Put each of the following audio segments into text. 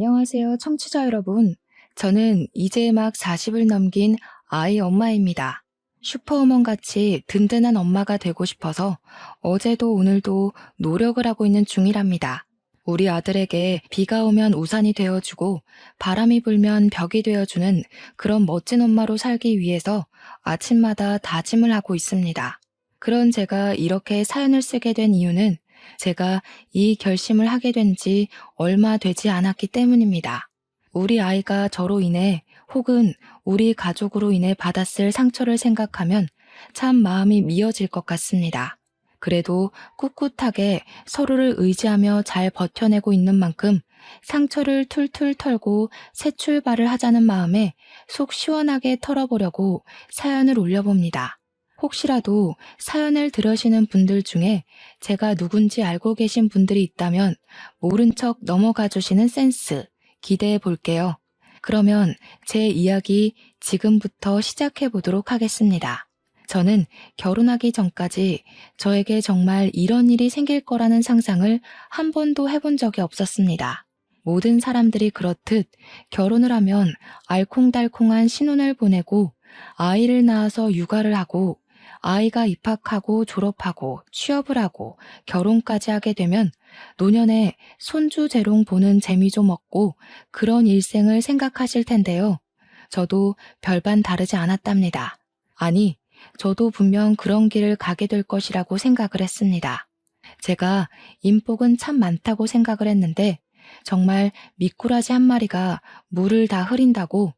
안녕하세요, 청취자 여러분. 저는 이제 막 40을 넘긴 아이 엄마입니다. 슈퍼우먼 같이 든든한 엄마가 되고 싶어서 어제도 오늘도 노력을 하고 있는 중이랍니다. 우리 아들에게 비가 오면 우산이 되어주고 바람이 불면 벽이 되어주는 그런 멋진 엄마로 살기 위해서 아침마다 다짐을 하고 있습니다. 그런 제가 이렇게 사연을 쓰게 된 이유는 제가 이 결심을 하게 된 지 얼마 되지 않았기 때문입니다. 우리 아이가 저로 인해 혹은 우리 가족으로 인해 받았을 상처를 생각하면 참 마음이 미어질 것 같습니다. 그래도 꿋꿋하게 서로를 의지하며 잘 버텨내고 있는 만큼 상처를 툴툴 털고 새 출발을 하자는 마음에 속 시원하게 털어보려고 사연을 올려봅니다. 혹시라도 사연을 들으시는 분들 중에 제가 누군지 알고 계신 분들이 있다면 모른 척 넘어가 주시는 센스 기대해 볼게요. 그러면 제 이야기 지금부터 시작해 보도록 하겠습니다. 저는 결혼하기 전까지 저에게 정말 이런 일이 생길 거라는 상상을 한 번도 해본 적이 없었습니다. 모든 사람들이 그렇듯 결혼을 하면 알콩달콩한 신혼을 보내고 아이를 낳아서 육아를 하고 아이가 입학하고 졸업하고 취업을 하고 결혼까지 하게 되면 노년에 손주 재롱 보는 재미 좀 없고 그런 일생을 생각하실 텐데요. 저도 별반 다르지 않았답니다. 아니, 저도 분명 그런 길을 가게 될 것이라고 생각을 했습니다. 제가 인복은 참 많다고 생각을 했는데 정말 미꾸라지 한 마리가 물을 다 흐린다고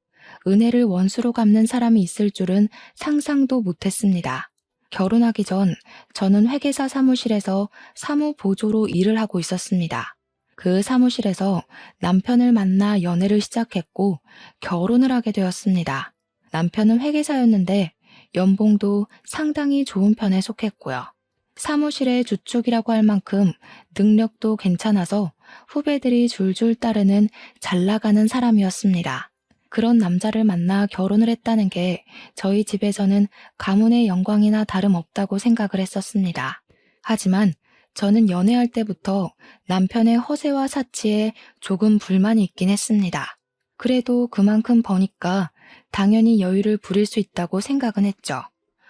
은혜를 원수로 갚는 사람이 있을 줄은 상상도 못했습니다. 결혼하기 전 저는 회계사 사무실에서 사무보조로 일을 하고 있었습니다. 그 사무실에서 남편을 만나 연애를 시작했고 결혼을 하게 되었습니다. 남편은 회계사였는데 연봉도 상당히 좋은 편에 속했고요. 사무실의 주축이라고 할 만큼 능력도 괜찮아서 후배들이 줄줄 따르는 잘 나가는 사람이었습니다. 그런 남자를 만나 결혼을 했다는 게 저희 집에서는 가문의 영광이나 다름없다고 생각을 했었습니다. 하지만 저는 연애할 때부터 남편의 허세와 사치에 조금 불만이 있긴 했습니다. 그래도 그만큼 버니까 당연히 여유를 부릴 수 있다고 생각은 했죠.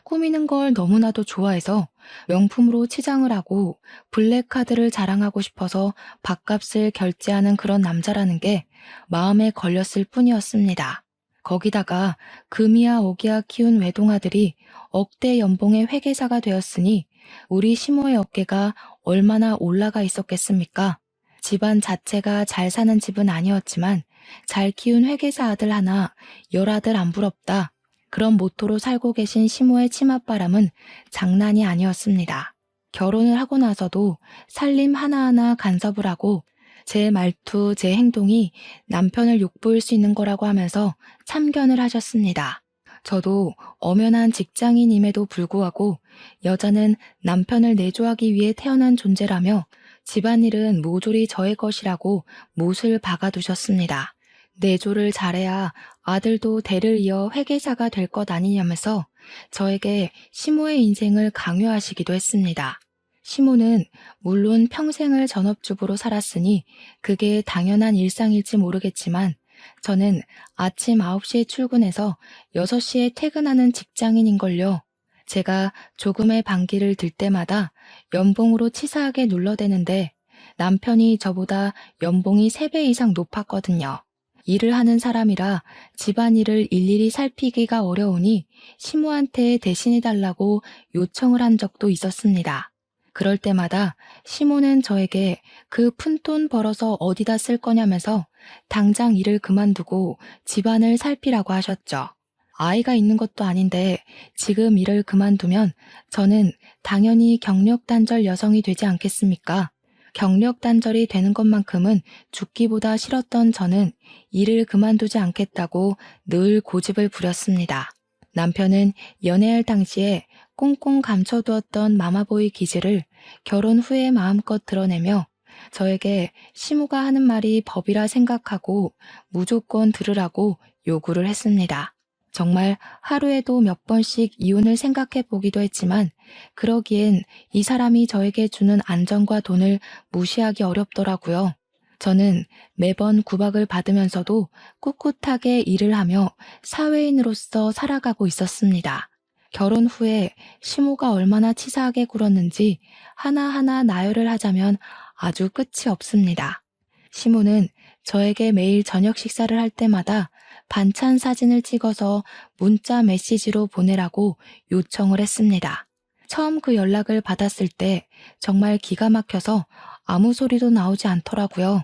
꾸미는 걸 너무나도 좋아해서 명품으로 치장을 하고 블랙카드를 자랑하고 싶어서 밥값을 결제하는 그런 남자라는 게 마음에 걸렸을 뿐이었습니다. 거기다가 금이야 오기야 키운 외동아들이 억대 연봉의 회계사가 되었으니 우리 시모의 어깨가 얼마나 올라가 있었겠습니까? 집안 자체가 잘 사는 집은 아니었지만 잘 키운 회계사 아들 하나, 열아들 안 부럽다. 그런 모토로 살고 계신 시모의 치맛바람은 장난이 아니었습니다. 결혼을 하고 나서도 살림 하나하나 간섭을 하고 제 말투, 제 행동이 남편을 욕보일 수 있는 거라고 하면서 참견을 하셨습니다. 저도 엄연한 직장인임에도 불구하고 여자는 남편을 내조하기 위해 태어난 존재라며 집안일은 모조리 저의 것이라고 못을 박아두셨습니다. 내조를 잘해야 아들도 대를 이어 회계사가 될 것 아니냐면서 저에게 시모의 인생을 강요하시기도 했습니다. 시모는 물론 평생을 전업주부로 살았으니 그게 당연한 일상일지 모르겠지만 저는 아침 9시에 출근해서 6시에 퇴근하는 직장인인걸요. 제가 조금의 반기를 들 때마다 연봉으로 치사하게 눌러대는데 남편이 저보다 연봉이 3배 이상 높았거든요. 일을 하는 사람이라 집안일을 일일이 살피기가 어려우니 시모한테 대신해달라고 요청을 한 적도 있었습니다. 그럴 때마다 시모는 저에게 그 푼돈 벌어서 어디다 쓸 거냐면서 당장 일을 그만두고 집안을 살피라고 하셨죠. 아이가 있는 것도 아닌데 지금 일을 그만두면 저는 당연히 경력 단절 여성이 되지 않겠습니까? 경력 단절이 되는 것만큼은 죽기보다 싫었던 저는 일을 그만두지 않겠다고 늘 고집을 부렸습니다. 남편은 연애할 당시에 꽁꽁 감춰두었던 마마보이 기질을 결혼 후에 마음껏 드러내며 저에게 시모가 하는 말이 법이라 생각하고 무조건 들으라고 요구를 했습니다. 정말 하루에도 몇 번씩 이혼을 생각해 보기도 했지만 그러기엔 이 사람이 저에게 주는 안정과 돈을 무시하기 어렵더라고요. 저는 매번 구박을 받으면서도 꿋꿋하게 일을 하며 사회인으로서 살아가고 있었습니다. 결혼 후에 시모가 얼마나 치사하게 굴었는지 하나하나 나열을 하자면 아주 끝이 없습니다. 시모는 저에게 매일 저녁 식사를 할 때마다 반찬 사진을 찍어서 문자 메시지로 보내라고 요청을 했습니다. 처음 그 연락을 받았을 때 정말 기가 막혀서 아무 소리도 나오지 않더라고요.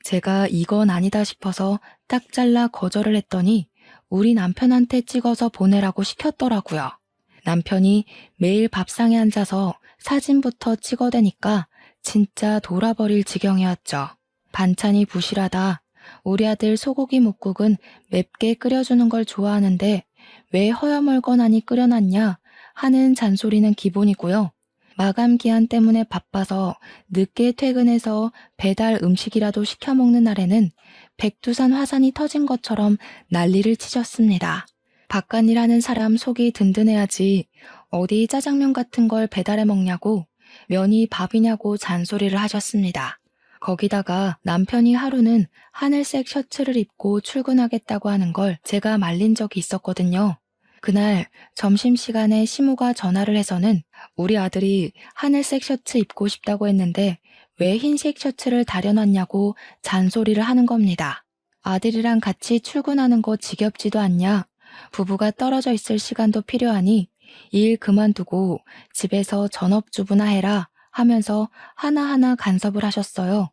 제가 이건 아니다 싶어서 딱 잘라 거절을 했더니 우리 남편한테 찍어서 보내라고 시켰더라고요. 남편이 매일 밥상에 앉아서 사진부터 찍어대니까 진짜 돌아버릴 지경이었죠. 반찬이 부실하다. 우리 아들 소고기 뭇국은 맵게 끓여주는 걸 좋아하는데 왜 허여멀건하니 끓여놨냐 하는 잔소리는 기본이고요. 마감 기한 때문에 바빠서 늦게 퇴근해서 배달 음식이라도 시켜 먹는 날에는 백두산 화산이 터진 것처럼 난리를 치셨습니다. 바깥일 하는 사람 속이 든든해야지 어디 짜장면 같은 걸 배달해 먹냐고 면이 밥이냐고 잔소리를 하셨습니다. 거기다가 남편이 하루는 하늘색 셔츠를 입고 출근하겠다고 하는 걸 제가 말린 적이 있었거든요. 그날 점심시간에 시모가 전화를 해서는 우리 아들이 하늘색 셔츠 입고 싶다고 했는데 왜 흰색 셔츠를 다려놨냐고 잔소리를 하는 겁니다. 아들이랑 같이 출근하는 거 지겹지도 않냐? 부부가 떨어져 있을 시간도 필요하니 일 그만두고 집에서 전업주부나 해라 하면서 하나하나 간섭을 하셨어요.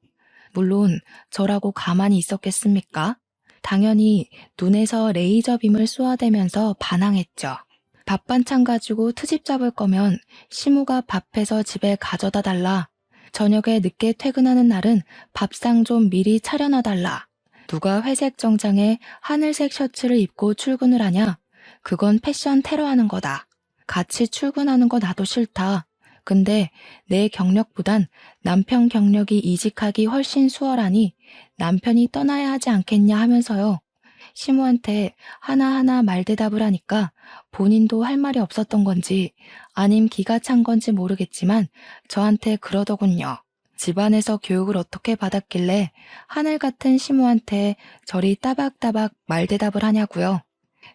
물론 저라고 가만히 있었겠습니까? 당연히 눈에서 레이저빔을 쏘아대면서 반항했죠. 밥 반찬 가지고 트집 잡을 거면 시모가 밥해서 집에 가져다 달라. 저녁에 늦게 퇴근하는 날은 밥상 좀 미리 차려놔 달라. 누가 회색 정장에 하늘색 셔츠를 입고 출근을 하냐? 그건 패션 테러하는 거다. 같이 출근하는 거 나도 싫다. 근데 내 경력보단 남편 경력이 이직하기 훨씬 수월하니 남편이 떠나야 하지 않겠냐 하면서요. 시모한테 하나하나 말대답을 하니까 본인도 할 말이 없었던 건지 아님 기가 찬 건지 모르겠지만 저한테 그러더군요. 집안에서 교육을 어떻게 받았길래 하늘 같은 시모한테 저리 따박따박 말대답을 하냐고요.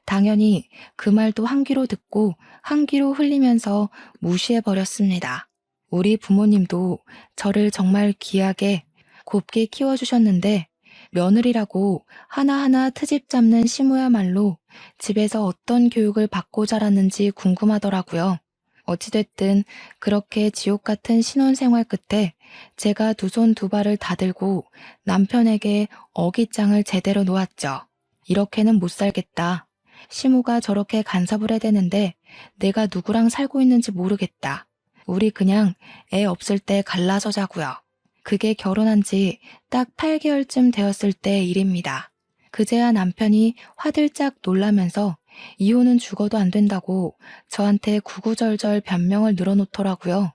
당연히 그 말도 한 귀로 듣고 한 귀로 흘리면서 무시해버렸습니다. 우리 부모님도 저를 정말 귀하게 곱게 키워주셨는데 며느리라고 하나하나 트집 잡는 시모야말로 집에서 어떤 교육을 받고 자랐는지 궁금하더라고요. 어찌됐든 그렇게 지옥 같은 신혼생활 끝에 제가 두 손 두 발을 다 들고 남편에게 어깃장을 제대로 놓았죠. 이렇게는 못 살겠다. 시모가 저렇게 간섭을 해대는데 내가 누구랑 살고 있는지 모르겠다. 우리 그냥 애 없을 때 갈라서 자고요. 그게 결혼한 지 딱 8개월쯤 되었을 때 일입니다. 그제야 남편이 화들짝 놀라면서 이혼은 죽어도 안 된다고 저한테 구구절절 변명을 늘어놓더라고요.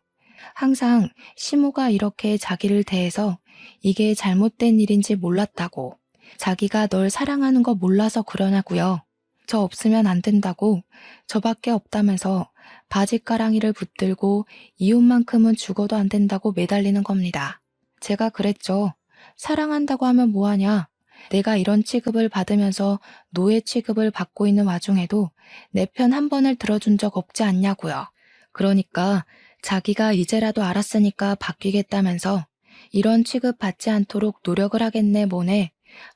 항상 시모가 이렇게 자기를 대해서 이게 잘못된 일인지 몰랐다고, 자기가 널 사랑하는 거 몰라서 그러냐고요. 저 없으면 안 된다고, 저밖에 없다면서 바짓가랑이를 붙들고 이혼만큼은 죽어도 안 된다고 매달리는 겁니다. 제가 그랬죠. 사랑한다고 하면 뭐하냐. 내가 이런 취급을 받으면서 노예 취급을 받고 있는 와중에도 내 편 한 번을 들어준 적 없지 않냐고요. 그러니까 자기가 이제라도 알았으니까 바뀌겠다면서 이런 취급 받지 않도록 노력을 하겠네 뭐네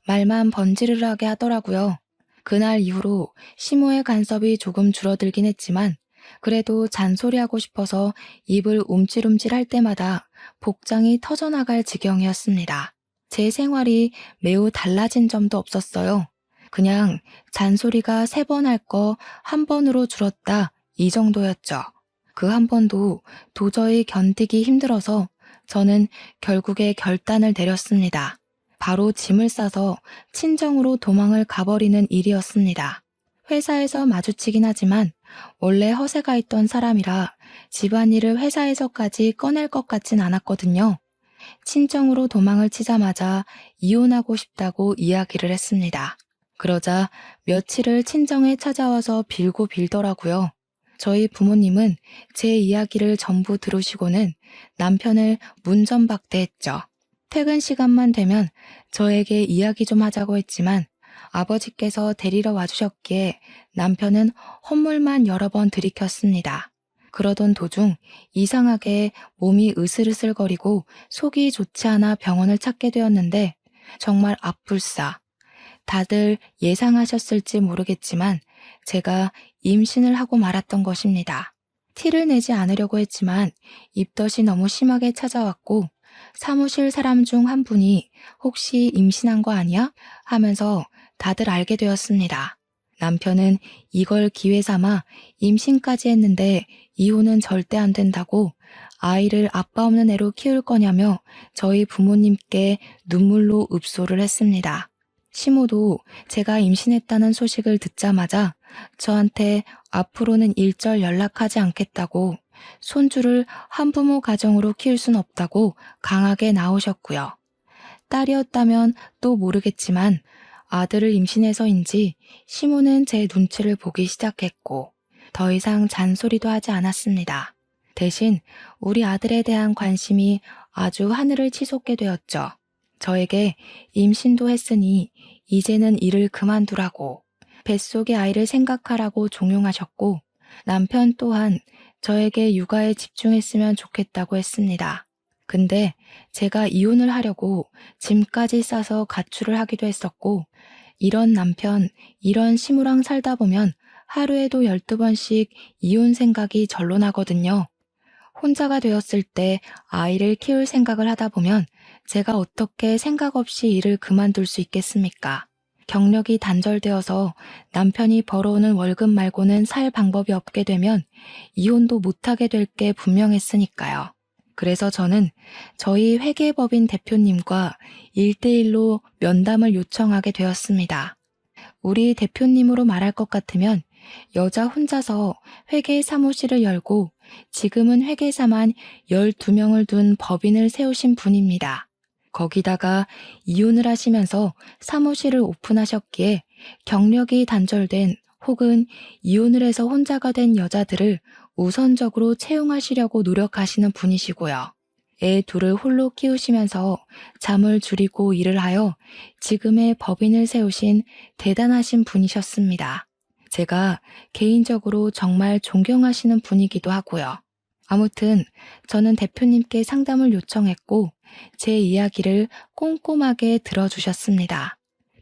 말만 번지르르하게 하더라고요. 그날 이후로 시모의 간섭이 조금 줄어들긴 했지만 그래도 잔소리하고 싶어서 입을 움찔움찔 할 때마다 복장이 터져나갈 지경이었습니다. 제 생활이 매우 달라진 점도 없었어요. 그냥 잔소리가 3번 할 거 1번으로 줄었다 이 정도였죠. 그 한 번도 도저히 견디기 힘들어서 저는 결국에 결단을 내렸습니다. 바로 짐을 싸서 친정으로 도망을 가버리는 일이었습니다. 회사에서 마주치긴 하지만 원래 허세가 있던 사람이라 집안일을 회사에서까지 꺼낼 것 같진 않았거든요. 친정으로 도망을 치자마자 이혼하고 싶다고 이야기를 했습니다. 그러자 며칠을 친정에 찾아와서 빌고 빌더라고요. 저희 부모님은 제 이야기를 전부 들으시고는 남편을 문전박대했죠. 퇴근 시간만 되면 저에게 이야기 좀 하자고 했지만 아버지께서 데리러 와주셨기에 남편은 헛물만 여러 번 들이켰습니다. 그러던 도중 이상하게 몸이 으슬으슬거리고 속이 좋지 않아 병원을 찾게 되었는데 정말 앞불싸. 다들 예상하셨을지 모르겠지만 제가 임신을 하고 말았던 것입니다. 티를 내지 않으려고 했지만 입덧이 너무 심하게 찾아왔고 사무실 사람 중 한 분이 혹시 임신한 거 아니야? 하면서 다들 알게 되었습니다. 남편은 이걸 기회 삼아 임신까지 했는데 이혼은 절대 안 된다고 아이를 아빠 없는 애로 키울 거냐며 저희 부모님께 눈물로 읍소를 했습니다. 시모도 제가 임신했다는 소식을 듣자마자 저한테 앞으로는 일절 연락하지 않겠다고 손주를 한부모 가정으로 키울 순 없다고 강하게 나오셨고요. 딸이었다면 또 모르겠지만 아들을 임신해서인지 시모는 제 눈치를 보기 시작했고 더 이상 잔소리도 하지 않았습니다. 대신 우리 아들에 대한 관심이 아주 하늘을 치솟게 되었죠. 저에게 임신도 했으니 이제는 일을 그만두라고 뱃속의 아이를 생각하라고 종용하셨고 남편 또한 저에게 육아에 집중했으면 좋겠다고 했습니다. 근데 제가 이혼을 하려고 짐까지 싸서 가출을 하기도 했었고 이런 남편, 이런 시무랑 살다 보면 하루에도 12번씩 이혼 생각이 절로 나거든요. 혼자가 되었을 때 아이를 키울 생각을 하다 보면 제가 어떻게 생각 없이 일을 그만둘 수 있겠습니까? 경력이 단절되어서 남편이 벌어오는 월급 말고는 살 방법이 없게 되면 이혼도 못하게 될 게 분명했으니까요. 그래서 저는 저희 회계법인 대표님과 1대1로 면담을 요청하게 되었습니다. 우리 대표님으로 말할 것 같으면 여자 혼자서 회계 사무실을 열고 지금은 회계사만 12명을 둔 법인을 세우신 분입니다. 거기다가 이혼을 하시면서 사무실을 오픈하셨기에 경력이 단절된 혹은 이혼을 해서 혼자가 된 여자들을 우선적으로 채용하시려고 노력하시는 분이시고요. 애 둘을 홀로 키우시면서 잠을 줄이고 일을 하여 지금의 법인을 세우신 대단하신 분이셨습니다. 제가 개인적으로 정말 존경하시는 분이기도 하고요. 아무튼 저는 대표님께 상담을 요청했고 제 이야기를 꼼꼼하게 들어주셨습니다.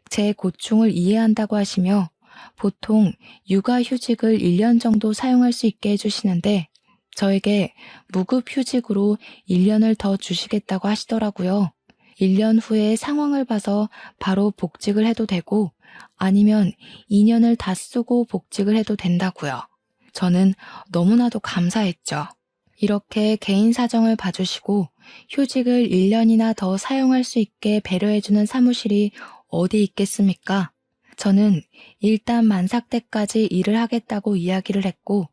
제 고충을 이해한다고 하시며 보통 육아휴직을 1년 정도 사용할 수 있게 해주시는데 저에게 무급휴직으로 1년을 더 주시겠다고 하시더라고요. 1년 후에 상황을 봐서 바로 복직을 해도 되고 아니면 2년을 다 쓰고 복직을 해도 된다고요. 저는 너무나도 감사했죠. 이렇게 개인 사정을 봐주시고 휴직을 1년이나 더 사용할 수 있게 배려해주는 사무실이 어디 있겠습니까? 저는 일단 만삭 때까지 일을 하겠다고 이야기를 했고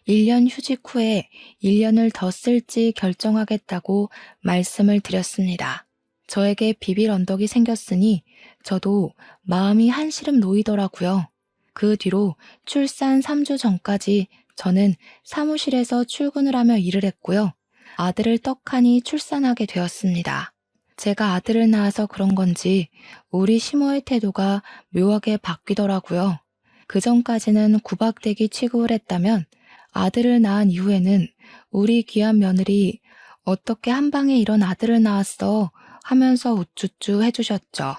1년 휴직 후에 1년을 더 쓸지 결정하겠다고 말씀을 드렸습니다. 저에게 비빌 언덕이 생겼으니 저도 마음이 한시름 놓이더라고요. 그 뒤로 출산 3주 전까지 저는 사무실에서 출근을 하며 일을 했고요. 아들을 떡하니 출산하게 되었습니다. 제가 아들을 낳아서 그런 건지 우리 시모의 태도가 묘하게 바뀌더라고요. 그전까지는 구박대기 취급을 했다면 아들을 낳은 이후에는 우리 귀한 며느리 어떻게 한 방에 이런 아들을 낳았어 하면서 우쭈쭈 해주셨죠.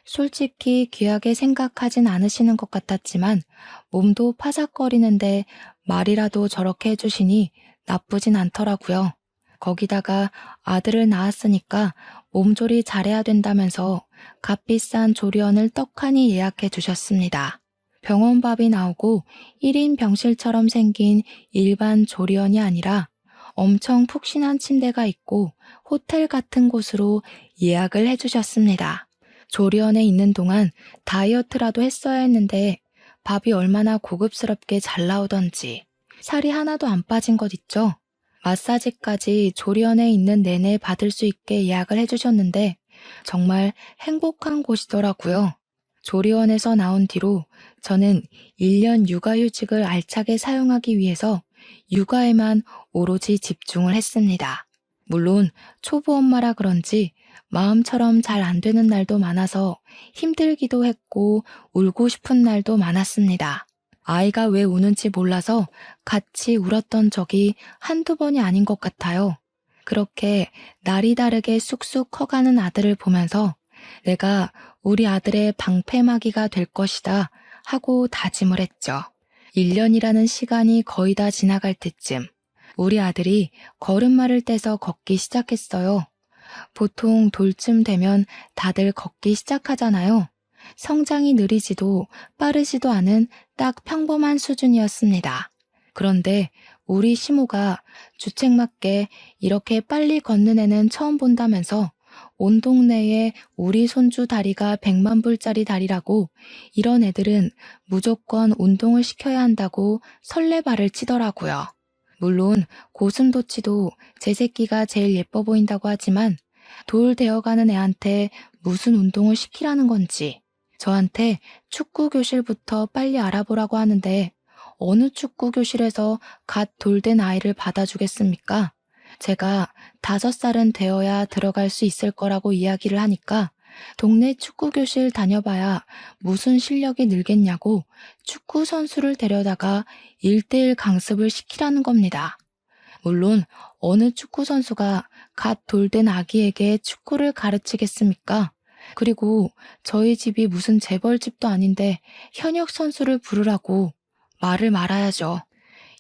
솔직히 귀하게 생각하진 않으시는 것 같았지만 몸도 파삭거리는데 말이라도 저렇게 해주시니 나쁘진 않더라고요. 거기다가 아들을 낳았으니까 몸조리 잘해야 된다면서 값비싼 조리원을 떡하니 예약해 주셨습니다. 병원밥이 나오고 1인 병실처럼 생긴 일반 조리원이 아니라 엄청 푹신한 침대가 있고 호텔 같은 곳으로 예약을 해주셨습니다. 조리원에 있는 동안 다이어트라도 했어야 했는데 밥이 얼마나 고급스럽게 잘 나오던지 살이 하나도 안 빠진 것 있죠? 마사지까지 조리원에 있는 내내 받을 수 있게 예약을 해주셨는데 정말 행복한 곳이더라고요. 조리원에서 나온 뒤로 저는 1년 육아휴직을 알차게 사용하기 위해서 육아에만 오로지 집중을 했습니다. 물론 초보 엄마라 그런지 마음처럼 잘 안 되는 날도 많아서 힘들기도 했고 울고 싶은 날도 많았습니다. 아이가 왜 우는지 몰라서 같이 울었던 적이 한두 번이 아닌 것 같아요. 그렇게 날이 다르게 쑥쑥 커가는 아들을 보면서 내가 우리 아들의 방패막이가 될 것이다 하고 다짐을 했죠. 1년이라는 시간이 거의 다 지나갈 때쯤 우리 아들이 걸음마를 떼서 걷기 시작했어요. 보통 돌쯤 되면 다들 걷기 시작하잖아요. 성장이 느리지도 빠르지도 않은 딱 평범한 수준이었습니다. 그런데 우리 시모가 주책맞게 이렇게 빨리 걷는 애는 처음 본다면서 온 동네에 우리 손주 다리가 100만 불짜리 다리라고 이런 애들은 무조건 운동을 시켜야 한다고 설레발을 치더라고요. 물론 고슴도치도 제 새끼가 제일 예뻐 보인다고 하지만 돌 되어가는 애한테 무슨 운동을 시키라는 건지 저한테 축구 교실부터 빨리 알아보라고 하는데 어느 축구 교실에서 갓 돌된 아이를 받아주겠습니까? 제가 5살은 되어야 들어갈 수 있을 거라고 이야기를 하니까 동네 축구 교실 다녀봐야 무슨 실력이 늘겠냐고 축구 선수를 데려다가 1대1 강습을 시키라는 겁니다. 물론 어느 축구 선수가 갓 돌된 아기에게 축구를 가르치겠습니까? 그리고 저희 집이 무슨 재벌집도 아닌데 현역 선수를 부르라고 말을 말아야죠.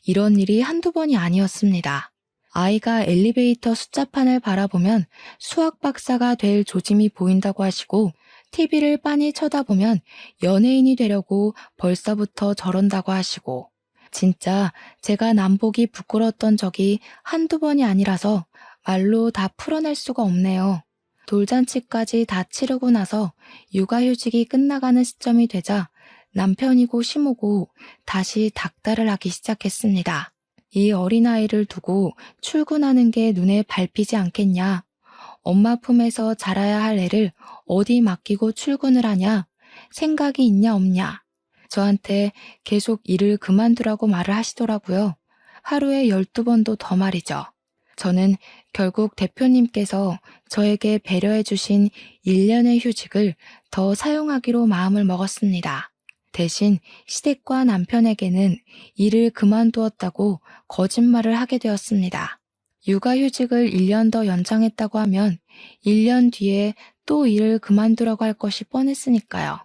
이런 일이 한두 번이 아니었습니다. 아이가 엘리베이터 숫자판을 바라보면 수학 박사가 될 조짐이 보인다고 하시고 TV를 빤히 쳐다보면 연예인이 되려고 벌써부터 저런다고 하시고 진짜 제가 남보기 부끄러웠던 적이 한두 번이 아니라서 말로 다 풀어낼 수가 없네요. 돌잔치까지 다 치르고 나서 육아휴직이 끝나가는 시점이 되자 남편이고 시모고 다시 닥달을 하기 시작했습니다. 이 어린아이를 두고 출근하는 게 눈에 밟히지 않겠냐. 엄마 품에서 자라야 할 애를 어디 맡기고 출근을 하냐. 생각이 있냐 없냐. 저한테 계속 일을 그만두라고 말을 하시더라고요. 하루에 12번도 더 말이죠. 저는 결국 대표님께서 저에게 배려해 주신 1년의 휴직을 더 사용하기로 마음을 먹었습니다. 대신 시댁과 남편에게는 일을 그만두었다고 거짓말을 하게 되었습니다. 육아휴직을 1년 더 연장했다고 하면 1년 뒤에 또 일을 그만두라고 할 것이 뻔했으니까요.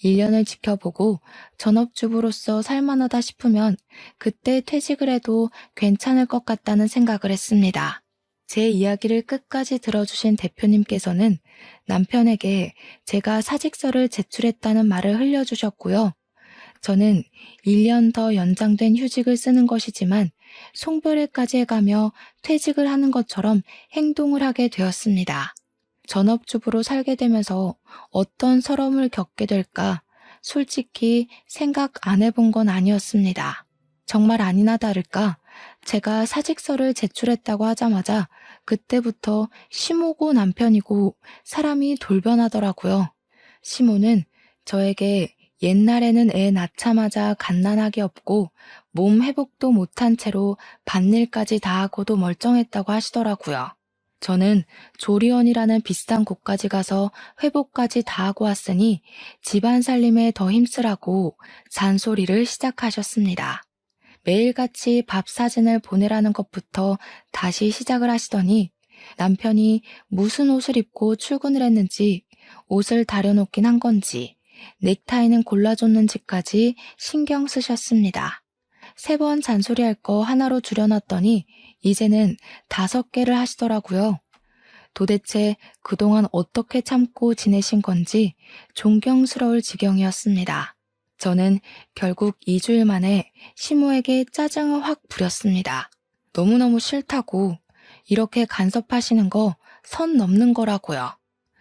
1년을 지켜보고 전업주부로서 살만하다 싶으면 그때 퇴직을 해도 괜찮을 것 같다는 생각을 했습니다. 제 이야기를 끝까지 들어주신 대표님께서는 남편에게 제가 사직서를 제출했다는 말을 흘려주셨고요. 저는 1년 더 연장된 휴직을 쓰는 것이지만 송별회까지 해가며 퇴직을 하는 것처럼 행동을 하게 되었습니다. 전업주부로 살게 되면서 어떤 서러움을 겪게 될까 솔직히 생각 안 해본 건 아니었습니다. 정말 아니나 다를까 제가 사직서를 제출했다고 하자마자 그때부터 시모고 남편이고 사람이 돌변하더라고요. 시모는 저에게 옛날에는 애 낳자마자 갓난아기 없고 몸 회복도 못한 채로 밭일까지 다 하고도 멀쩡했다고 하시더라고요. 저는 조리원이라는 비싼 곳까지 가서 회복까지 다 하고 왔으니 집안 살림에 더 힘쓰라고 잔소리를 시작하셨습니다. 매일같이 밥 사진을 보내라는 것부터 다시 시작을 하시더니 남편이 무슨 옷을 입고 출근을 했는지 옷을 다려놓긴 한 건지 넥타이는 골라줬는지까지 신경 쓰셨습니다. 3번 잔소리할 거 하나로 줄여놨더니 이제는 5개를 하시더라고요. 도대체 그동안 어떻게 참고 지내신 건지 존경스러울 지경이었습니다. 저는 결국 2주일 만에 시모에게 짜증을 확 부렸습니다. 너무너무 싫다고 이렇게 간섭하시는 거 선 넘는 거라고요.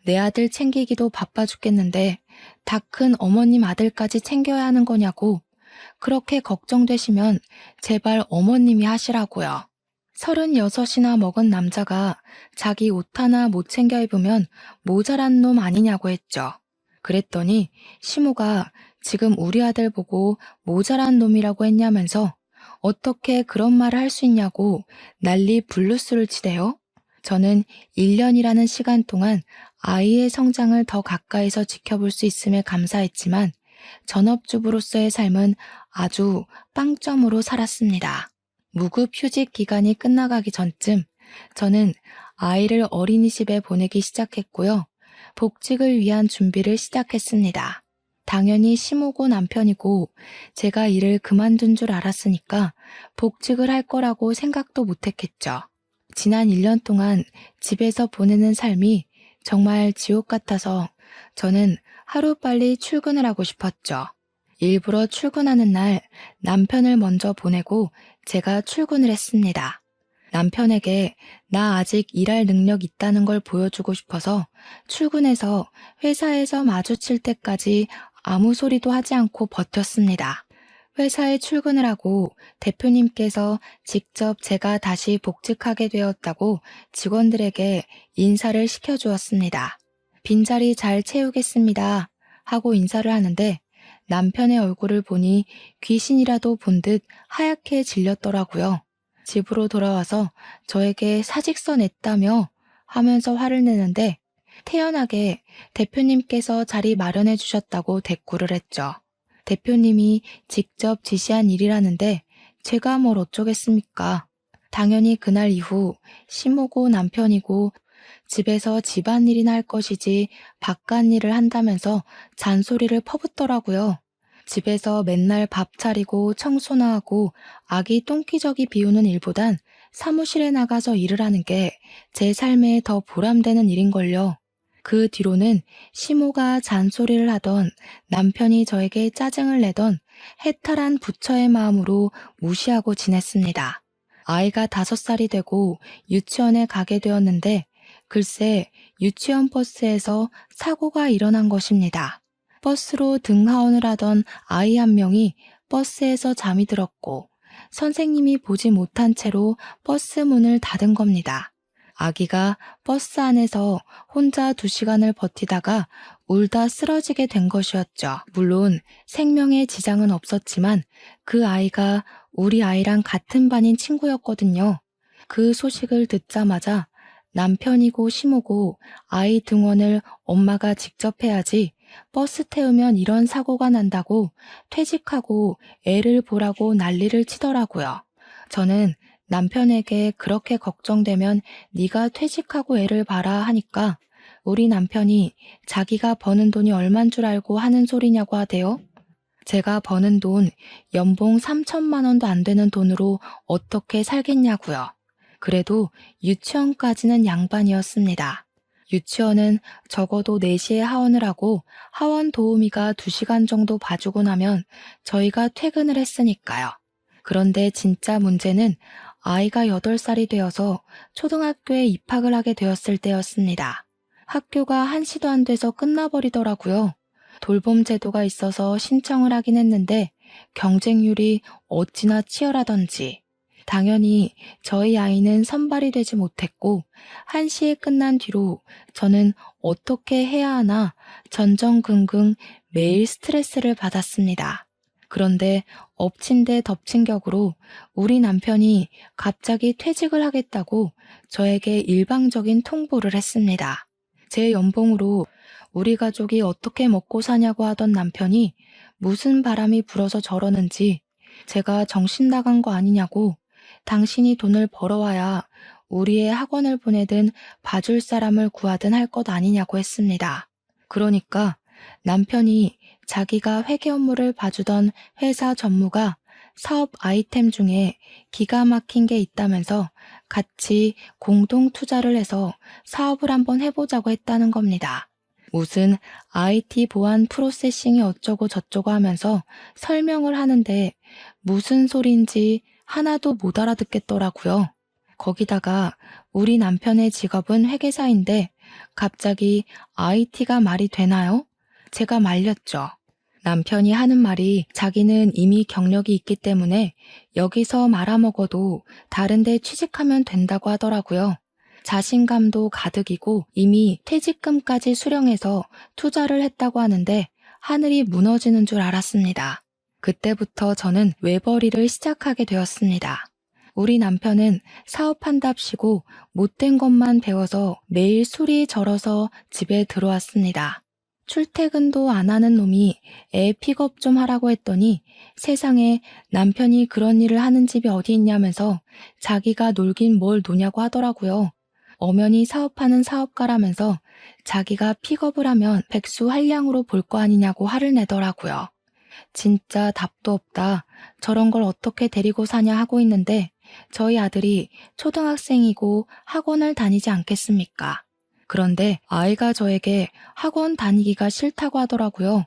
내 아들 챙기기도 바빠 죽겠는데 다 큰 어머님 아들까지 챙겨야 하는 거냐고 그렇게 걱정되시면 제발 어머님이 하시라고요. 36이나 먹은 남자가 자기 옷 하나 못 챙겨 입으면 모자란 놈 아니냐고 했죠. 그랬더니 시모가 지금 우리 아들 보고 모자란 놈이라고 했냐면서 어떻게 그런 말을 할 수 있냐고 난리 블루스를 치대요. 저는 1년이라는 시간 동안 아이의 성장을 더 가까이서 지켜볼 수 있음에 감사했지만 전업주부로서의 삶은 아주 빵점으로 살았습니다. 무급 휴직 기간이 끝나가기 전쯤 저는 아이를 어린이집에 보내기 시작했고요. 복직을 위한 준비를 시작했습니다. 당연히 시모고 남편이고 제가 일을 그만둔 줄 알았으니까 복직을 할 거라고 생각도 못했겠죠. 지난 1년 동안 집에서 보내는 삶이 정말 지옥 같아서 저는 하루빨리 출근을 하고 싶었죠. 일부러 출근하는 날 남편을 먼저 보내고 제가 출근을 했습니다. 남편에게 나 아직 일할 능력 있다는 걸 보여주고 싶어서 출근해서 회사에서 마주칠 때까지 아무 소리도 하지 않고 버텼습니다. 회사에 출근을 하고 대표님께서 직접 제가 다시 복직하게 되었다고 직원들에게 인사를 시켜주었습니다. 빈자리 잘 채우겠습니다 하고 인사를 하는데 남편의 얼굴을 보니 귀신이라도 본 듯 하얗게 질렸더라고요. 집으로 돌아와서 저에게 사직서 냈다며 하면서 화를 내는데 태연하게 대표님께서 자리 마련해 주셨다고 대꾸를 했죠. 대표님이 직접 지시한 일이라는데 제가 뭘 어쩌겠습니까? 당연히 그날 이후 시모고 남편이고 집에서 집안일이나 할 것이지 바깥일을 한다면서 잔소리를 퍼붓더라고요. 집에서 맨날 밥 차리고 청소나 하고 아기 똥기저귀 비우는 일보단 사무실에 나가서 일을 하는 게 제 삶에 더 보람되는 일인걸요. 그 뒤로는 시모가 잔소리를 하던 남편이 저에게 짜증을 내던 해탈한 부처의 마음으로 무시하고 지냈습니다. 아이가 5살이 되고 유치원에 가게 되었는데 글쎄 유치원 버스에서 사고가 일어난 것입니다. 버스로 등하원을 하던 아이 한 명이 버스에서 잠이 들었고 선생님이 보지 못한 채로 버스 문을 닫은 겁니다. 아기가 버스 안에서 혼자 2시간을 버티다가 울다 쓰러지게 된 것이었죠. 물론 생명에 지장은 없었지만 그 아이가 우리 아이랑 같은 반인 친구였거든요. 그 소식을 듣자마자 남편이고 시모고 아이 등원을 엄마가 직접 해야지 버스 태우면 이런 사고가 난다고 퇴직하고 애를 보라고 난리를 치더라고요. 저는 남편에게 그렇게 걱정되면 네가 퇴직하고 애를 봐라 하니까 우리 남편이 자기가 버는 돈이 얼만 줄 알고 하는 소리냐고 하대요. 제가 버는 돈 연봉 3천만 원도 안 되는 돈으로 어떻게 살겠냐고요. 그래도 유치원까지는 양반이었습니다. 유치원은 적어도 4시에 하원을 하고 하원 도우미가 2시간 정도 봐주고 나면 저희가 퇴근을 했으니까요. 그런데 진짜 문제는 아이가 8살이 되어서 초등학교에 입학을 하게 되었을 때였습니다. 학교가 1시도 안 돼서 끝나버리더라고요. 돌봄 제도가 있어서 신청을 하긴 했는데 경쟁률이 어찌나 치열하던지. 당연히 저희 아이는 선발이 되지 못했고 1시에 끝난 뒤로 저는 어떻게 해야 하나 전전긍긍 매일 스트레스를 받았습니다. 그런데 엎친 데 덮친 격으로 우리 남편이 갑자기 퇴직을 하겠다고 저에게 일방적인 통보를 했습니다. 제 연봉으로 우리 가족이 어떻게 먹고 사냐고 하던 남편이 무슨 바람이 불어서 저러는지 제가 정신 나간 거 아니냐고 당신이 돈을 벌어와야 우리의 학원을 보내든 봐줄 사람을 구하든 할 것 아니냐고 했습니다. 그러니까 남편이 자기가 회계 업무를 봐주던 회사 전무가 사업 아이템 중에 기가 막힌 게 있다면서 같이 공동 투자를 해서 사업을 한번 해보자고 했다는 겁니다. 무슨 IT 보안 프로세싱이 어쩌고 저쩌고 하면서 설명을 하는데 무슨 소리인지 하나도 못 알아듣겠더라고요. 거기다가 우리 남편의 직업은 회계사인데 갑자기 IT가 말이 되나요? 제가 말렸죠. 남편이 하는 말이 자기는 이미 경력이 있기 때문에 여기서 말아먹어도 다른 데 취직하면 된다고 하더라고요. 자신감도 가득이고 이미 퇴직금까지 수령해서 투자를 했다고 하는데 하늘이 무너지는 줄 알았습니다. 그때부터 저는 외벌이를 시작하게 되었습니다. 우리 남편은 사업한답시고 못된 것만 배워서 매일 술이 절어서 집에 들어왔습니다. 출퇴근도 안 하는 놈이 애 픽업 좀 하라고 했더니 세상에 남편이 그런 일을 하는 집이 어디 있냐면서 자기가 놀긴 뭘 노냐고 하더라고요. 엄연히 사업하는 사업가라면서 자기가 픽업을 하면 백수 한량으로 볼 거 아니냐고 화를 내더라고요. 진짜 답도 없다. 저런 걸 어떻게 데리고 사냐 하고 있는데 저희 아들이 초등학생이고 학원을 다니지 않겠습니까? 그런데 아이가 저에게 학원 다니기가 싫다고 하더라고요.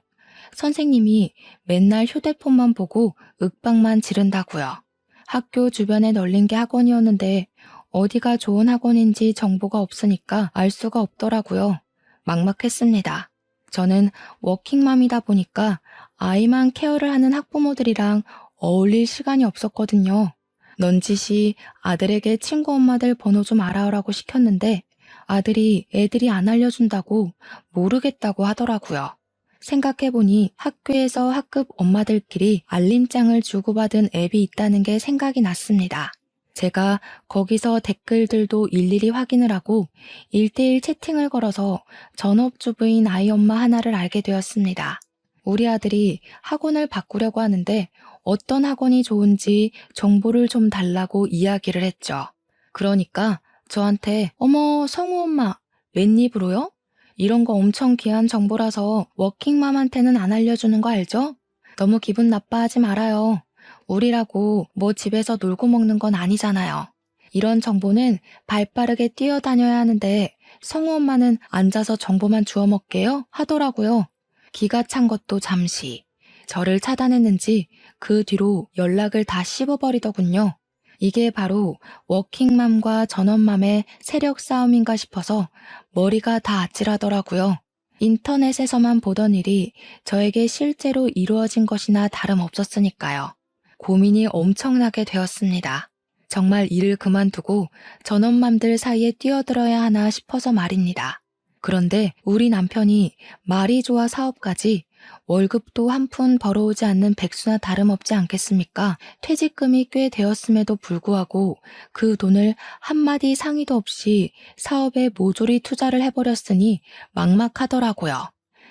선생님이 맨날 휴대폰만 보고 윽박만 지른다고요. 학교 주변에 널린 게 학원이었는데 어디가 좋은 학원인지 정보가 없으니까 알 수가 없더라고요. 막막했습니다. 저는 워킹맘이다 보니까 아이만 케어를 하는 학부모들이랑 어울릴 시간이 없었거든요. 넌지시 아들에게 친구 엄마들 번호 좀 알아오라고 시켰는데 아들이 애들이 안 알려준다고 모르겠다고 하더라고요. 생각해보니 학교에서 학급 엄마들끼리 알림장을 주고받은 앱이 있다는 게 생각이 났습니다. 제가 거기서 댓글들도 일일이 확인을 하고 1대1 채팅을 걸어서 전업주부인 아이 엄마 하나를 알게 되었습니다. 우리 아들이 학원을 바꾸려고 하는데 어떤 학원이 좋은지 정보를 좀 달라고 이야기를 했죠. 그러니까 저한테 어머 성우 엄마 웬입으로요? 이런 거 엄청 귀한 정보라서 워킹맘한테는 안 알려주는 거 알죠? 너무 기분 나빠하지 말아요. 우리라고 뭐 집에서 놀고 먹는 건 아니잖아요. 이런 정보는 발빠르게 뛰어다녀야 하는데 성우 엄마는 앉아서 정보만 주워 먹게요? 하더라고요. 기가 찬 것도 잠시. 저를 차단했는지 그 뒤로 연락을 다 씹어버리더군요. 이게 바로 워킹맘과 전업맘의 세력 싸움인가 싶어서 머리가 다 아찔하더라고요. 인터넷에서만 보던 일이 저에게 실제로 이루어진 것이나 다름없었으니까요. 고민이 엄청나게 되었습니다. 정말 일을 그만두고 전업맘들 사이에 뛰어들어야 하나 싶어서 말입니다. 그런데 우리 남편이 말이 좋아 사업까지 월급도 한 푼 벌어오지 않는 백수나 다름없지 않겠습니까? 퇴직금이 꽤 되었음에도 불구하고 그 돈을 한마디 상의도 없이 사업에 모조리 투자를 해버렸으니 막막하더라고요.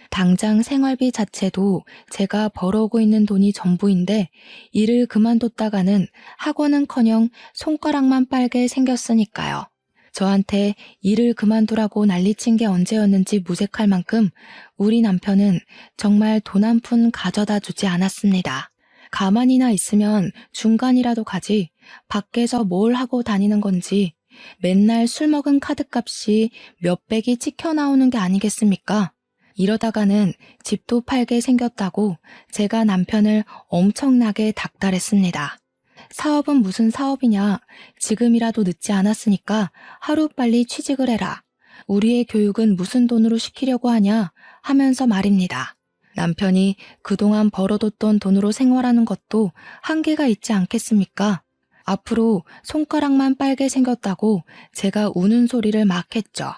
당장 생활비 자체도 제가 벌어오고 있는 돈이 전부인데 일을 그만뒀다가는 학원은커녕 손가락만 빨게 생겼으니까요. 저한테 일을 그만두라고 난리친 게 언제였는지 무색할 만큼 우리 남편은 정말 돈 한 푼 가져다 주지 않았습니다. 가만히나 있으면 중간이라도 가지 밖에서 뭘 하고 다니는 건지 맨날 술 먹은 카드값이 몇백이 찍혀 나오는 게 아니겠습니까? 이러다가는 집도 팔게 생겼다고 제가 남편을 엄청나게 닥달했습니다. 사업은 무슨 사업이냐. 지금이라도 늦지 않았으니까 하루빨리 취직을 해라. 우리의 교육은 무슨 돈으로 시키려고 하냐 하면서 말입니다. 남편이 그동안 벌어뒀던 돈으로 생활하는 것도 한계가 있지 않겠습니까? 앞으로 손가락만 빨게 생겼다고 제가 우는 소리를 막 했죠.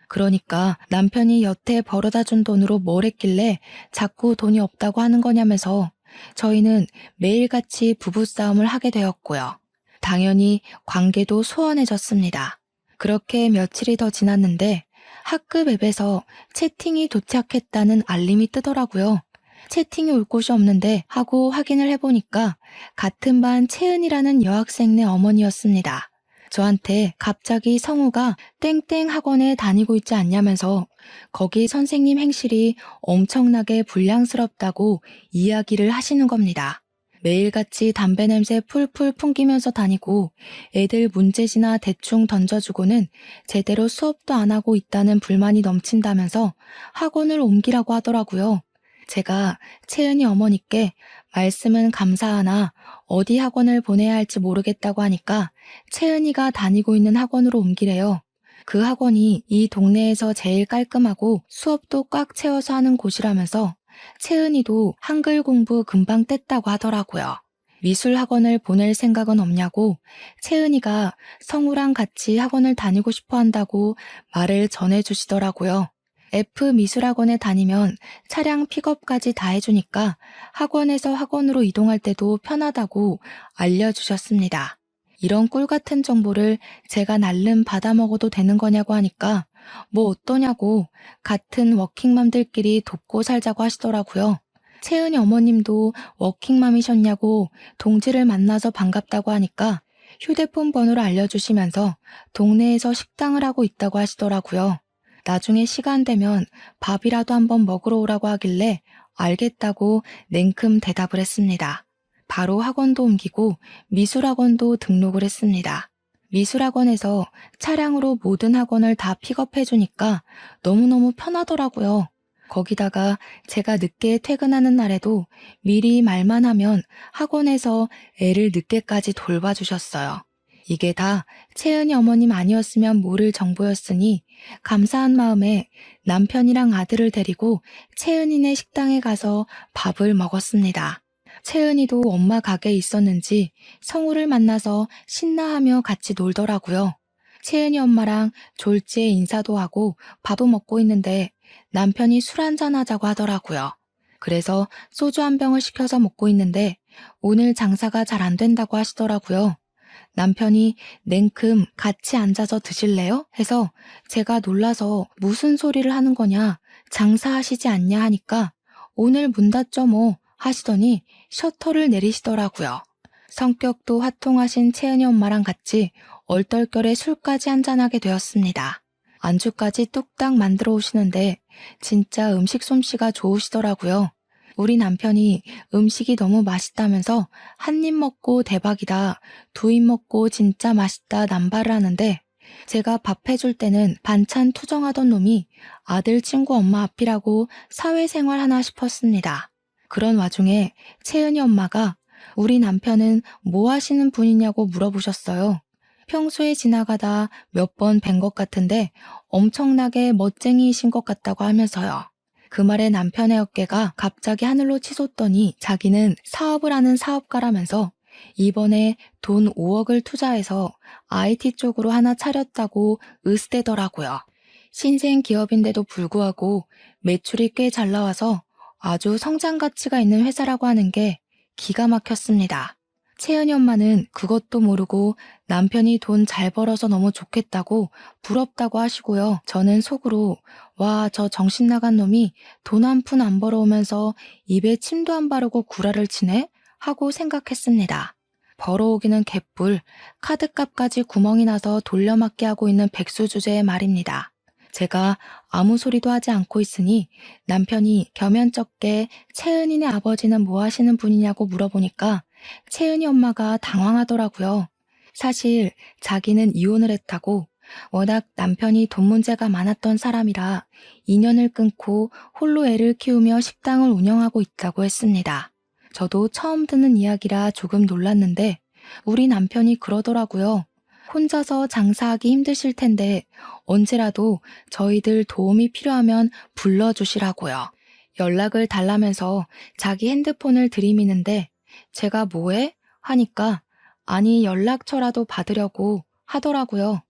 그러니까 남편이 여태 벌어다준 돈으로 뭘 했길래 자꾸 돈이 없다고 하는 거냐면서 저희는 매일같이 부부싸움을 하게 되었고요. 당연히 관계도 소원해졌습니다. 그렇게 며칠이 더 지났는데 학급 앱에서 채팅이 도착했다는 알림이 뜨더라고요. 채팅이 올 곳이 없는데 하고 확인을 해보니까 같은 반 채은이라는 여학생네 어머니였습니다. 저한테 갑자기 성우가 땡땡 학원에 다니고 있지 않냐면서 거기 선생님 행실이 엄청나게 불량스럽다고 이야기를 하시는 겁니다. 매일같이 담배 냄새 풀풀 풍기면서 다니고 애들 문제지나 대충 던져주고는 제대로 수업도 안 하고 있다는 불만이 넘친다면서 학원을 옮기라고 하더라고요. 제가 채은이 어머니께 말씀은 감사하나 어디 학원을 보내야 할지 모르겠다고 하니까 채은이가 다니고 있는 학원으로 옮기래요. 그 학원이 이 동네에서 제일 깔끔하고 수업도 꽉 채워서 하는 곳이라면서 채은이도 한글 공부 금방 뗐다고 하더라고요. 미술 학원을 보낼 생각은 없냐고 채은이가 성우랑 같이 학원을 다니고 싶어 한다고 말을 전해주시더라고요. F 미술학원에 다니면 차량 픽업까지 다 해주니까 학원에서 학원으로 이동할 때도 편하다고 알려주셨습니다. 이런 꿀 같은 정보를 제가 날름 받아먹어도 되는 거냐고 하니까 뭐 어떠냐고 같은 워킹맘들끼리 돕고 살자고 하시더라고요. 채은이 어머님도 워킹맘이셨냐고 동지를 만나서 반갑다고 하니까 휴대폰 번호를 알려주시면서 동네에서 식당을 하고 있다고 하시더라고요. 나중에 시간 되면 밥이라도 한번 먹으러 오라고 하길래 알겠다고 냉큼 대답을 했습니다. 바로 학원도 옮기고 미술학원도 등록을 했습니다. 미술학원에서 차량으로 모든 학원을 다 픽업해주니까 너무너무 편하더라고요. 거기다가 제가 늦게 퇴근하는 날에도 미리 말만 하면 학원에서 애를 늦게까지 돌봐주셨어요. 이게 다 채은이 어머님 아니었으면 모를 정보였으니 감사한 마음에 남편이랑 아들을 데리고 채은이네 식당에 가서 밥을 먹었습니다. 채은이도 엄마 가게에 있었는지 성우를 만나서 신나하며 같이 놀더라고요. 채은이 엄마랑 졸지에 인사도 하고 밥도 먹고 있는데 남편이 술 한잔 하자고 하더라고요. 그래서 소주 한 병을 시켜서 먹고 있는데 오늘 장사가 잘 안 된다고 하시더라고요. 남편이 냉큼 같이 앉아서 드실래요? 해서 제가 놀라서 무슨 소리를 하는 거냐, 장사하시지 않냐 하니까 오늘 문 닫죠 뭐 하시더니 셔터를 내리시더라고요. 성격도 화통하신 채은이 엄마랑 같이 얼떨결에 술까지 한잔하게 되었습니다. 안주까지 뚝딱 만들어 오시는데 진짜 음식 솜씨가 좋으시더라고요. 우리 남편이 음식이 너무 맛있다면서 한 입 먹고 대박이다, 두 입 먹고 진짜 맛있다 남발을 하는데 제가 밥 해줄 때는 반찬 투정하던 놈이 아들 친구 엄마 앞이라고 사회생활 하나 싶었습니다. 그런 와중에 채은이 엄마가 우리 남편은 뭐 하시는 분이냐고 물어보셨어요. 평소에 지나가다 몇 번 뵌 것 같은데 엄청나게 멋쟁이이신 것 같다고 하면서요. 그 말에 남편의 어깨가 갑자기 하늘로 치솟더니 자기는 사업을 하는 사업가라면서 이번에 돈 5억을 투자해서 IT 쪽으로 하나 차렸다고 으스대더라고요. 신생 기업인데도 불구하고 매출이 꽤 잘 나와서 아주 성장 가치가 있는 회사라고 하는 게 기가 막혔습니다. 채은이 엄마는 그것도 모르고 남편이 돈 잘 벌어서 너무 좋겠다고 부럽다고 하시고요. 저는 속으로 와, 저 정신 나간 놈이 돈 한 푼 안 벌어오면서 입에 침도 안 바르고 구라를 치네? 하고 생각했습니다. 벌어오기는 개뿔, 카드값까지 구멍이 나서 돌려막기 하고 있는 백수 주제의 말입니다. 제가 아무 소리도 하지 않고 있으니 남편이 겸연쩍게 채은이네 아버지는 뭐 하시는 분이냐고 물어보니까 채은이 엄마가 당황하더라고요. 사실 자기는 이혼을 했다고, 워낙 남편이 돈 문제가 많았던 사람이라 인연을 끊고 홀로 애를 키우며 식당을 운영하고 있다고 했습니다. 저도 처음 듣는 이야기라 조금 놀랐는데 우리 남편이 그러더라고요. 혼자서 장사하기 힘드실 텐데 언제라도 저희들 도움이 필요하면 불러주시라고요. 연락을 달라면서 자기 핸드폰을 들이미는데 제가 뭐해? 하니까 아니 연락처라도 받으려고 하더라고요.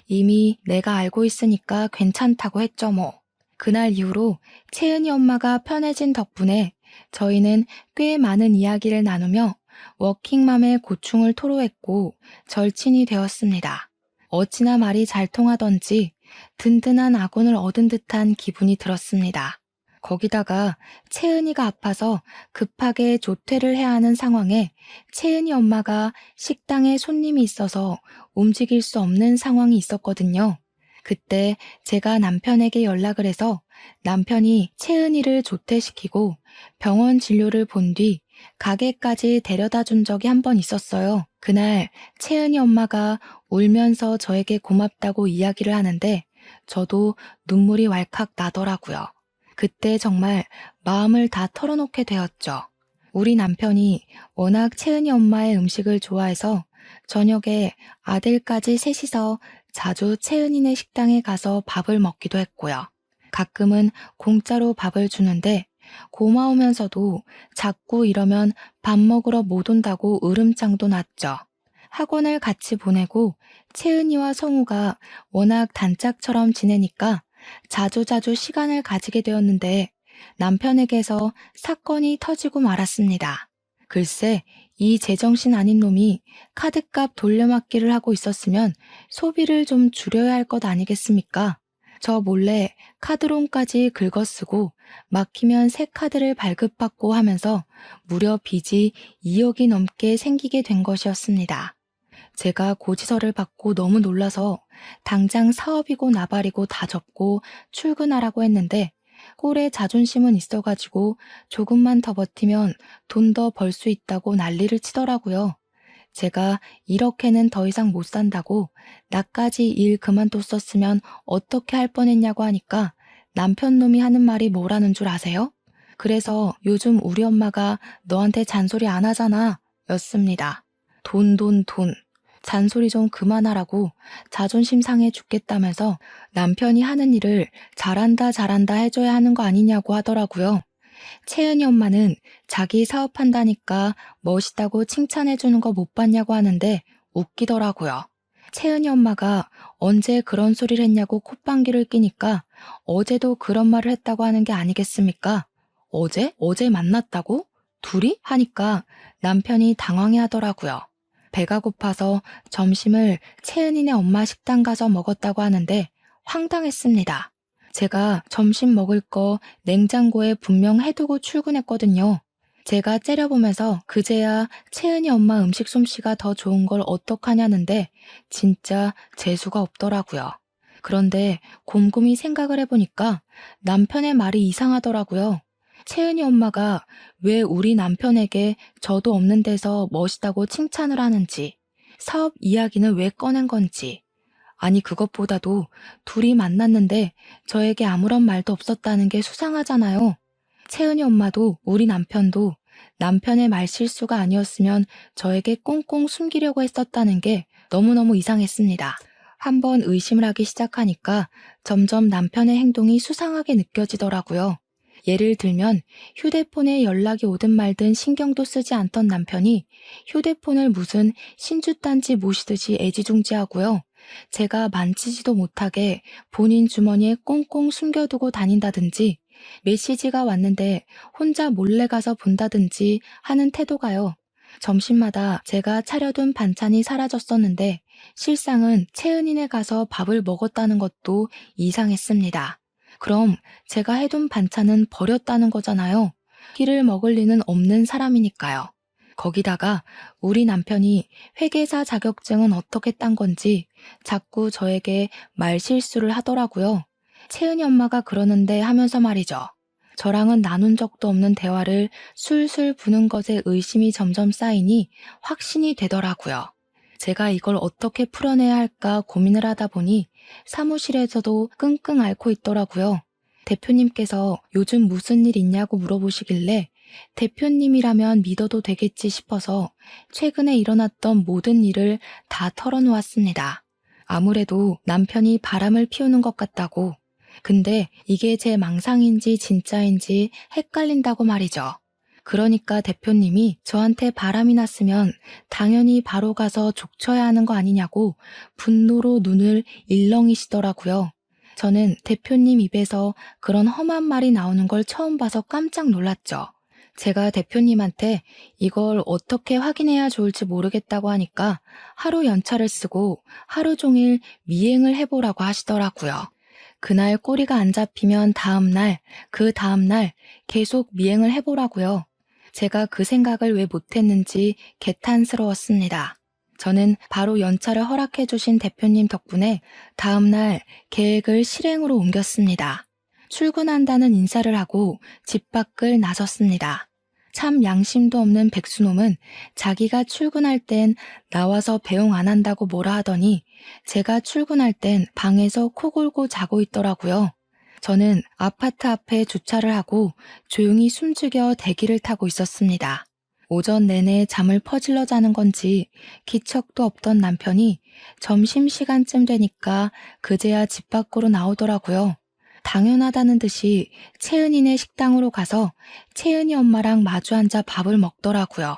이미 내가 알고 있으니까 괜찮다고 했죠 뭐. 그날 이후로 채은이 엄마가 편해진 덕분에 저희는 꽤 많은 이야기를 나누며 워킹맘의 고충을 토로했고 절친이 되었습니다. 어찌나 말이 잘 통하던지 든든한 아군을 얻은 듯한 기분이 들었습니다. 거기다가 채은이가 아파서 급하게 조퇴를 해야 하는 상황에 채은이 엄마가 식당에 손님이 있어서 움직일 수 없는 상황이 있었거든요. 그때 제가 남편에게 연락을 해서 남편이 채은이를 조퇴시키고 병원 진료를 본 뒤 가게까지 데려다 준 적이 한 번 있었어요. 그날 채은이 엄마가 울면서 저에게 고맙다고 이야기를 하는데 저도 눈물이 왈칵 나더라고요. 그때 정말 마음을 다 털어놓게 되었죠. 우리 남편이 워낙 채은이 엄마의 음식을 좋아해서 저녁에 아들까지 셋이서 자주 채은이네 식당에 가서 밥을 먹기도 했고요. 가끔은 공짜로 밥을 주는데 고마우면서도 자꾸 이러면 밥 먹으러 못 온다고 으름장도 났죠. 학원을 같이 보내고 채은이와 성우가 워낙 단짝처럼 지내니까 자주자주 시간을 가지게 되었는데 남편에게서 사건이 터지고 말았습니다. 글쎄, 이 제정신 아닌 놈이 카드값 돌려막기를 하고 있었으면 소비를 좀 줄여야 할 것 아니겠습니까? 저 몰래 카드론까지 긁어쓰고 막히면 새 카드를 발급받고 하면서 무려 빚이 2억이 넘게 생기게 된 것이었습니다. 제가 고지서를 받고 너무 놀라서 당장 사업이고 나발이고 다 접고 출근하라고 했는데 꼴에 자존심은 있어가지고 조금만 더 버티면 돈 더 벌 수 있다고 난리를 치더라고요. 제가 이렇게는 더 이상 못 산다고 나까지 일 그만뒀었으면 어떻게 할 뻔했냐고 하니까 남편 놈이 하는 말이 뭐라는 줄 아세요? 그래서 요즘 우리 엄마가 너한테 잔소리 안 하잖아 였습니다. 돈, 돈, 돈. 잔소리 좀 그만하라고 자존심 상해 죽겠다면서 남편이 하는 일을 잘한다 잘한다 해줘야 하는 거 아니냐고 하더라고요. 채은이 엄마는 자기 사업한다니까 멋있다고 칭찬해주는 거 못 봤냐고 하는데 웃기더라고요. 채은이 엄마가 언제 그런 소리를 했냐고 콧방귀를 끼니까 어제도 그런 말을 했다고 하는 게 아니겠습니까? 어제? 어제 만났다고? 둘이? 하니까 남편이 당황해 하더라고요. 배가 고파서 점심을 채은이네 엄마 식당 가서 먹었다고 하는데 황당했습니다. 제가 점심 먹을 거 냉장고에 분명 해두고 출근했거든요. 제가 째려보면서 그제야 채은이 엄마 음식 솜씨가 더 좋은 걸 어떡하냐는데 진짜 재수가 없더라고요. 그런데 곰곰이 생각을 해보니까 남편의 말이 이상하더라고요. 채은이 엄마가 왜 우리 남편에게 저도 없는 데서 멋있다고 칭찬을 하는지, 사업 이야기는 왜 꺼낸 건지, 아니 그것보다도 둘이 만났는데 저에게 아무런 말도 없었다는 게 수상하잖아요. 채은이 엄마도 우리 남편도 남편의 말실수가 아니었으면 저에게 꽁꽁 숨기려고 했었다는 게 너무너무 이상했습니다. 한번 의심을 하기 시작하니까 점점 남편의 행동이 수상하게 느껴지더라고요. 예를 들면 휴대폰에 연락이 오든 말든 신경도 쓰지 않던 남편이 휴대폰을 무슨 신주단지 모시듯이 애지중지하고요. 제가 만지지도 못하게 본인 주머니에 꽁꽁 숨겨두고 다닌다든지 메시지가 왔는데 혼자 몰래 가서 본다든지 하는 태도가요. 점심마다 제가 차려둔 반찬이 사라졌었는데 실상은 채은이네 가서 밥을 먹었다는 것도 이상했습니다. 그럼 제가 해둔 반찬은 버렸다는 거잖아요. 끼를 먹을 리는 없는 사람이니까요. 거기다가 우리 남편이 회계사 자격증은 어떻게 딴 건지 자꾸 저에게 말실수를 하더라고요. 채은이 엄마가 그러는데 하면서 말이죠. 저랑은 나눈 적도 없는 대화를 술술 부는 것에 의심이 점점 쌓이니 확신이 되더라고요. 제가 이걸 어떻게 풀어내야 할까 고민을 하다 보니 사무실에서도 끙끙 앓고 있더라고요. 대표님께서 요즘 무슨 일 있냐고 물어보시길래 대표님이라면 믿어도 되겠지 싶어서 최근에 일어났던 모든 일을 다 털어놓았습니다. 아무래도 남편이 바람을 피우는 것 같다고. 근데 이게 제 망상인지 진짜인지 헷갈린다고 말이죠. 그러니까 대표님이 저한테 바람이 났으면 당연히 바로 가서 족쳐야 하는 거 아니냐고 분노로 눈을 일렁이시더라고요. 저는 대표님 입에서 그런 험한 말이 나오는 걸 처음 봐서 깜짝 놀랐죠. 제가 대표님한테 이걸 어떻게 확인해야 좋을지 모르겠다고 하니까 하루 연차를 쓰고 하루 종일 미행을 해보라고 하시더라고요. 그날 꼬리가 안 잡히면 다음날, 그 다음날 계속 미행을 해보라고요. 제가 그 생각을 왜 못했는지 개탄스러웠습니다. 저는 바로 연차를 허락해 주신 대표님 덕분에 다음날 계획을 실행으로 옮겼습니다. 출근한다는 인사를 하고 집 밖을 나섰습니다. 참 양심도 없는 백수놈은 자기가 출근할 땐 나와서 배웅 안 한다고 뭐라 하더니 제가 출근할 땐 방에서 코 골고 자고 있더라고요. 저는 아파트 앞에 주차를 하고 조용히 숨죽여 대기를 타고 있었습니다. 오전 내내 잠을 퍼질러 자는 건지 기척도 없던 남편이 점심시간쯤 되니까 그제야 집 밖으로 나오더라고요. 당연하다는 듯이 채은이네 식당으로 가서 채은이 엄마랑 마주 앉아 밥을 먹더라고요.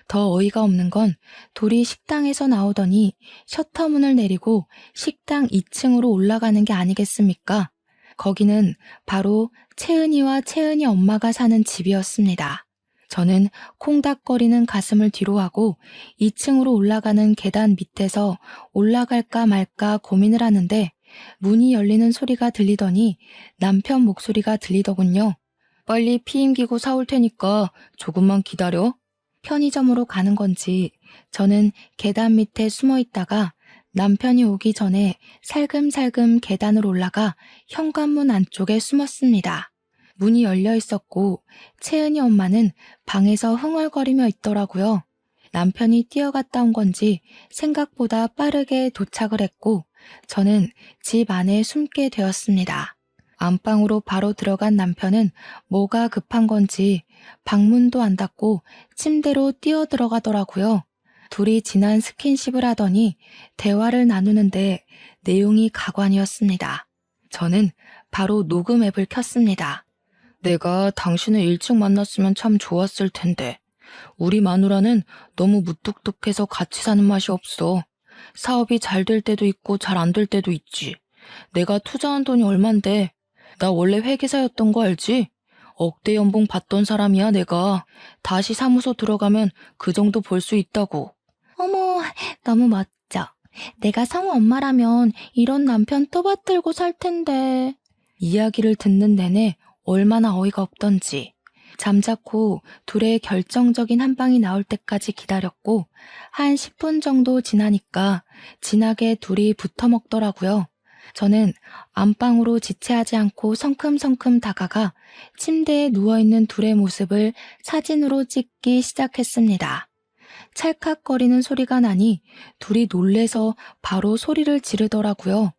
더 어이가 없는 건 둘이 식당에서 나오더니 셔터문을 내리고 식당 2층으로 올라가는 게 아니겠습니까? 거기는 바로 채은이와 채은이 엄마가 사는 집이었습니다. 저는 콩닥거리는 가슴을 뒤로하고 2층으로 올라가는 계단 밑에서 올라갈까 말까 고민을 하는데 문이 열리는 소리가 들리더니 남편 목소리가 들리더군요. 빨리 피임기구 사올 테니까 조금만 기다려. 편의점으로 가는 건지 저는 계단 밑에 숨어 있다가 남편이 오기 전에 살금살금 계단을 올라가 현관문 안쪽에 숨었습니다. 문이 열려 있었고 채은이 엄마는 방에서 흥얼거리며 있더라고요. 남편이 뛰어갔다 온 건지 생각보다 빠르게 도착을 했고 저는 집 안에 숨게 되었습니다. 안방으로 바로 들어간 남편은 뭐가 급한 건지 방문도 안 닫고 침대로 뛰어 들어가더라고요. 둘이 진한 스킨십을 하더니 대화를 나누는데 내용이 가관이었습니다. 저는 바로 녹음 앱을 켰습니다. 내가 당신을 일찍 만났으면 참 좋았을 텐데 우리 마누라는 너무 무뚝뚝해서 같이 사는 맛이 없어. 사업이 잘 될 때도 있고 잘 안 될 때도 있지. 내가 투자한 돈이 얼만데. 나 원래 회계사였던 거 알지? 억대 연봉 받던 사람이야 내가. 다시 사무소 들어가면 그 정도 벌 수 있다고. 어머, 너무 멋져. 내가 성우 엄마라면 이런 남편 떠받들고 살 텐데. 이야기를 듣는 내내 얼마나 어이가 없던지. 잠자코 둘의 결정적인 한 방이 나올 때까지 기다렸고 한 10분 정도 지나니까 진하게 둘이 붙어 먹더라고요. 저는 안방으로 지체하지 않고 성큼성큼 다가가 침대에 누워있는 둘의 모습을 사진으로 찍기 시작했습니다. 찰칵거리는 소리가 나니 둘이 놀래서 바로 소리를 지르더라고요.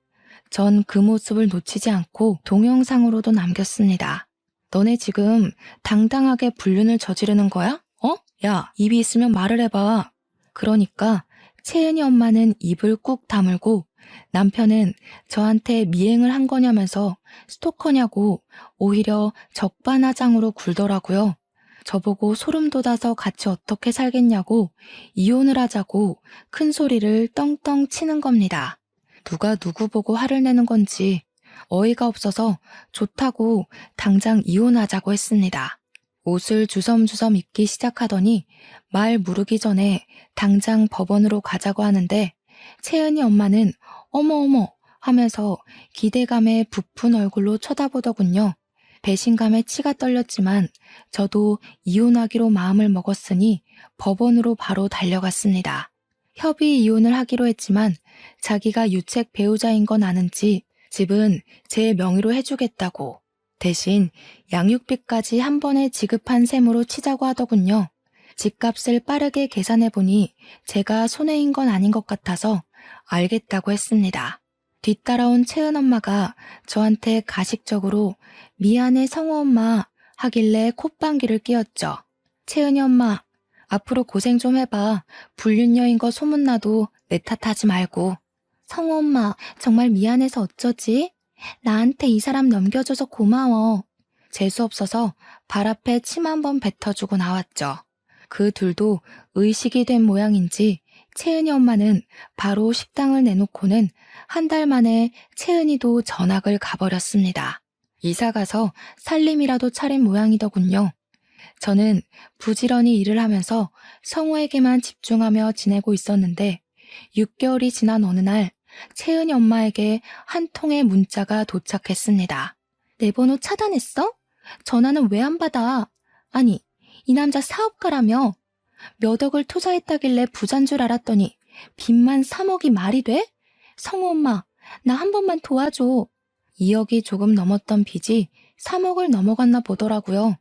전 그 모습을 놓치지 않고 동영상으로도 남겼습니다. 너네 지금 당당하게 불륜을 저지르는 거야? 어? 야, 입이 있으면 말을 해봐. 그러니까 채은이 엄마는 입을 꾹 다물고 남편은 저한테 미행을 한 거냐면서 스토커냐고 오히려 적반하장으로 굴더라고요. 저보고 소름 돋아서 같이 어떻게 살겠냐고 이혼을 하자고 큰 소리를 떵떵 치는 겁니다. 누가 누구 보고 화를 내는 건지 어이가 없어서 좋다고 당장 이혼하자고 했습니다. 옷을 주섬주섬 입기 시작하더니 말 무르기 전에 당장 법원으로 가자고 하는데 채은이 엄마는 어머어머 하면서 기대감에 부푼 얼굴로 쳐다보더군요. 배신감에 치가 떨렸지만 저도 이혼하기로 마음을 먹었으니 법원으로 바로 달려갔습니다. 협의 이혼을 하기로 했지만 자기가 유책 배우자인 건 아는지 집은 제 명의로 해주겠다고 대신 양육비까지 한 번에 지급한 셈으로 치자고 하더군요. 집값을 빠르게 계산해보니 제가 손해인 건 아닌 것 같아서 알겠다고 했습니다. 뒤따라온 채은 엄마가 저한테 가식적으로 미안해 성우 엄마 하길래 콧방귀를 뀌었죠. 채은이 엄마, 앞으로 고생 좀 해봐. 불륜녀인 거 소문나도 내 탓하지 말고. 성우 엄마, 정말 미안해서 어쩌지? 나한테 이 사람 넘겨줘서 고마워. 재수없어서 발 앞에 침 한 번 뱉어주고 나왔죠. 그 둘도 의식이 된 모양인지 채은이 엄마는 바로 식당을 내놓고는 한 달 만에 채은이도 전학을 가버렸습니다. 이사가서 살림이라도 차린 모양이더군요. 저는 부지런히 일을 하면서 성우에게만 집중하며 지내고 있었는데 6개월이 지난 어느 날 채은이 엄마에게 한 통의 문자가 도착했습니다. 내 번호 차단했어? 전화는 왜 안 받아? 아니, 이 남자 사업가라며? 몇 억을 투자했다길래 부자인 줄 알았더니 빚만 3억이 말이 돼? 성우 엄마, 나 한 번만 도와줘. 2억이 조금 넘었던 빚이 3억을 넘어갔나 보더라고요.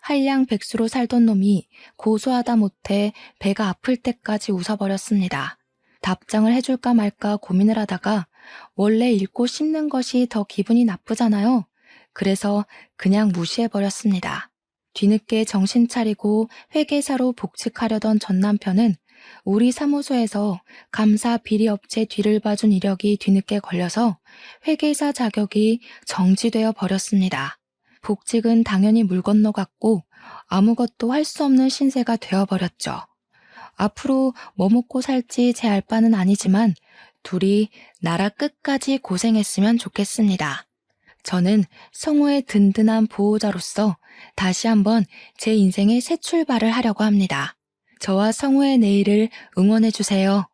한량백수로 살던 놈이 고소하다 못해 배가 아플 때까지 웃어버렸습니다. 답장을 해줄까 말까 고민을 하다가 원래 읽고 씹는 것이 더 기분이 나쁘잖아요. 그래서 그냥 무시해버렸습니다. 뒤늦게 정신 차리고 회계사로 복직하려던 전 남편은 우리 사무소에서 감사 비리 업체 뒤를 봐준 이력이 뒤늦게 걸려서 회계사 자격이 정지되어 버렸습니다. 복직은 당연히 물 건너갔고 아무것도 할 수 없는 신세가 되어버렸죠. 앞으로 뭐 먹고 살지 제 알 바는 아니지만 둘이 나라 끝까지 고생했으면 좋겠습니다. 저는 성우의 든든한 보호자로서 다시 한번 제 인생의 새 출발을 하려고 합니다. 저와 성우의 내일을 응원해 주세요.